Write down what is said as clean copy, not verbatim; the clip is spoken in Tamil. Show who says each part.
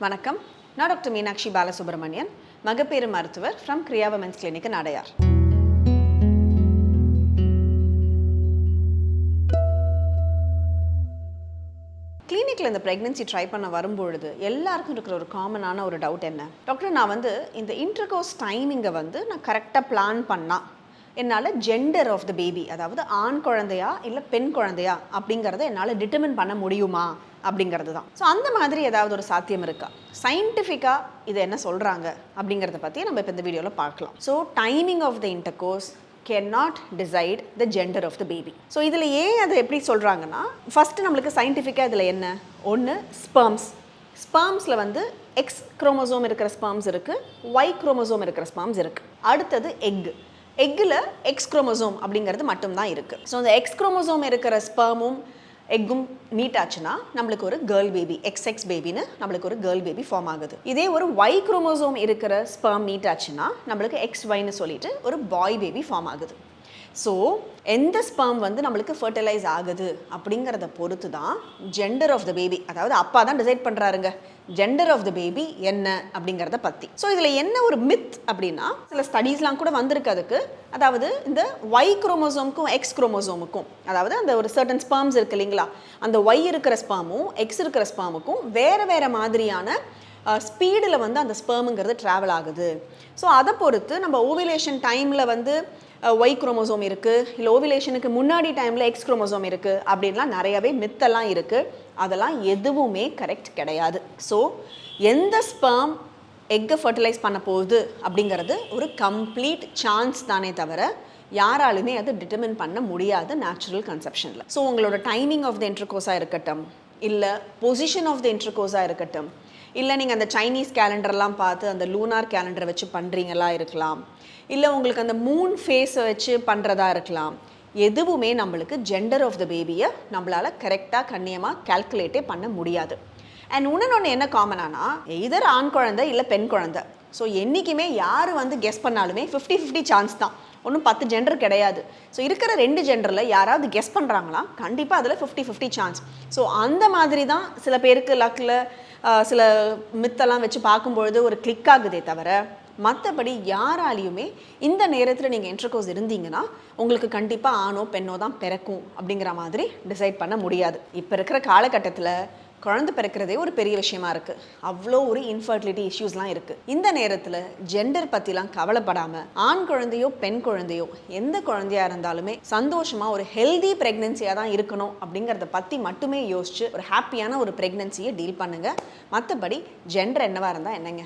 Speaker 1: வணக்கம். நான் டாக்டர் மீனாட்சி பாலசுப்ரமணியன், மகப்பேறு மருத்துவர் ஃப்ரம் கிரியா விமென்ஸ் கிளினிக் இன் அடையார். கிளினிக்கில் இந்த ப்ரெக்னென்சி ட்ரை பண்ண வரும்பொழுது எல்லாருக்கும் இருக்கிற ஒரு காமனான ஒரு டவுட் என்ன, டாக்டர் நான் இந்த இன்டர்கோர்ஸ் டைமிங்கை நான் கரெக்டாக பிளான் பண்ணால் என்னால் ஜெண்டர் ஆஃப் த பேபி, அதாவது ஆண் குழந்தையா இல்லை பெண் குழந்தையா அப்படிங்கிறத என்னால் டிட்டர்மின் பண்ண முடியுமா அப்படிங்கிறது தான். ஸோ அந்த மாதிரி ஏதாவது ஒரு சாத்தியம் இருக்கா, சயின்டிஃபிக்காக இதை என்ன சொல்கிறாங்க அப்படிங்கிறத பற்றி நம்ம இப்போ இந்த வீடியோவில் பார்க்கலாம். So timing of the intercourse cannot decide the gender of the baby. So இதில் ஏன் அதை எப்படி சொல்கிறாங்கன்னா, ஃபஸ்ட்டு நம்மளுக்கு சயின்டிஃபிக்காக இதில் என்ன, ஒன்று ஸ்பெர்ம்ஸில் எக்ஸ் குரோமோசோம் இருக்கிற ஸ்பெர்ம்ஸ் இருக்குது, ஒய் குரோமோசோம் இருக்கிற ஸ்பெர்ம்ஸ் இருக்குது. அடுத்தது எக்கில் எக்ஸ் குரோமோசோம் அப்படிங்கிறது மட்டும்தான் இருக்குது. ஸோ அந்த எக்ஸ் குரோமோசோம் இருக்கிற ஸ்பெர்மும் எக்கும் மீட் ஆச்சுன்னா நம்மளுக்கு ஒரு கேர்ள் பேபி, எக்ஸ்எக்ஸ் பேபின்னு நம்மளுக்கு ஒரு கேர்ள் பேபி ஃபார்ம் ஆகுது. இதே ஒரு ஒய் குரோமோசோம் இருக்கிற ஸ்பெர்ம் மீட் ஆச்சுன்னா நம்மளுக்கு XY சொல்லிட்டு ஒரு பாய் பேபி ஃபார்ம் ஆகுது. ஸோ எந்த ஸ்பெர்ம் நம்மளுக்கு ஃபர்டிலைஸ் ஆகுது அப்படிங்கிறத பொறுத்து தான் ஜெண்டர் ஆஃப் த பேபி, அதாவது அப்பா தான் டிசைட் பண்ணுறாருங்க ஜெண்டர் ஆஃப் த பேபி என்ன அப்படிங்கிறத பற்றி. ஸோ இதில் என்ன ஒரு மித் அப்படின்னா, சில ஸ்டடீஸ்லாம் கூட வந்திருக்கு அதுக்கு, அதாவது இந்த ஒய் குரோமோசோமுக்கும் எக்ஸ் குரோமோசோமுக்கும், அதாவது அந்த ஒரு சர்டன் ஸ்பெர்ம்ஸ் இருக்கு இல்லைங்களா, அந்த ஒய் இருக்கிற ஸ்பெர்மும் எக்ஸ் இருக்கிற ஸ்பெர்முக்கும் வேறு மாதிரியான ஸ்பீடில் அந்த ஸ்பெர்முங்கிறது ட்ராவல் ஆகுது. ஸோ அதை பொறுத்து நம்ம ஓவிலேஷன் டைமில் ஒய் குரோமோசோம் இருக்குது, இல்லை ஓவிலேஷனுக்கு முன்னாடி டைமில் எக்ஸ் குரோமோசோம் இருக்குது அப்படின்லாம் நிறையவே மித்தெல்லாம் இருக்குது. அதெல்லாம் எதுவுமே கரெக்ட் கிடையாது. ஸோ எந்த ஸ்பெர்ம் எக்கை ஃபர்டிலைஸ் பண்ண போகுது அப்படிங்கிறது ஒரு கம்ப்ளீட் சான்ஸ் தானே தவிர யாராலுமே அது டிட்டர்மின் பண்ண முடியாது நேச்சுரல் கன்செப்ஷனில். ஸோ உங்களோட டைமிங் ஆஃப் த இன்டர்கோர்ஸாக இருக்கட்டும், இல்லை பொசிஷன் ஆஃப் த இன்டர்கோர்ஸாக இருக்கட்டும், இல்லை நீங்கள் அந்த சைனீஸ் கேலண்டர்லாம் பார்த்து அந்த லூனார் கேலண்டரை வச்சு பண்ணுறீங்களா இருக்கலாம், இல்லை உங்களுக்கு அந்த மூன் ஃபேஸை வச்சு பண்ணுறதா இருக்கலாம். எதுவுமே நம்மளுக்கு ஜெண்டர் ஆஃப் த பேபியை நம்மளால் கரெக்டாக கண்ணியமாக கால்குலேட்டே பண்ண முடியாது. அண்ட் இன்னொன்று என்ன காமனானா, எதர் ஆண் குழந்தை இல்லை பெண் குழந்தை. ஸோ என்றைக்குமே யார் கெஸ் பண்ணாலுமே 50-50 சான்ஸ் தான், ஒன்றும் 10 ஜெண்டர் கிடையாது. ஸோ இருக்கிற 2 ஜெண்டரில் யாராவது கெஸ் பண்ணுறாங்களா, கண்டிப்பாக அதில் 50-50 சான்ஸ். ஸோ அந்த மாதிரி தான் சில பேருக்கு லக்கில் சில மித்தெல்லாம் வச்சு பார்க்கும்பொழுது ஒரு கிளிக் ஆகுதே தவிர மற்றபடி யாராலையுமே இந்த நேரத்தில் நீங்கள் இன்டர்கோர்ஸ் இருந்தீங்கன்னா உங்களுக்கு கண்டிப்பாக ஆணோ பெண்ணோ தான் பிறக்கும் அப்படிங்கிற மாதிரி டிசைட் பண்ண முடியாது. இப்போ இருக்கிற காலகட்டத்தில் குழந்தை பிறக்கிறதே ஒரு பெரிய விஷயமா இருக்குது, அவ்வளோ ஒரு இன்ஃபர்டிலிட்டி இஷ்யூஸ்லாம் இருக்குது. இந்த நேரத்தில் ஜெண்டர் பற்றிலாம் கவலைப்படாமல் ஆண் குழந்தையோ பெண் குழந்தையோ எந்த குழந்தையாக இருந்தாலுமே சந்தோஷமாக ஒரு ஹெல்தி ப்ரெக்னென்சியாக தான் இருக்கணும் அப்படிங்கிறத பற்றி மட்டுமே யோசிச்சு ஒரு ஹாப்பியான ஒரு ப்ரெக்னென்சியை டீல் பண்ணுங்கள். மற்றபடி ஜெண்டர் என்னவாக இருந்தால் என்னங்க.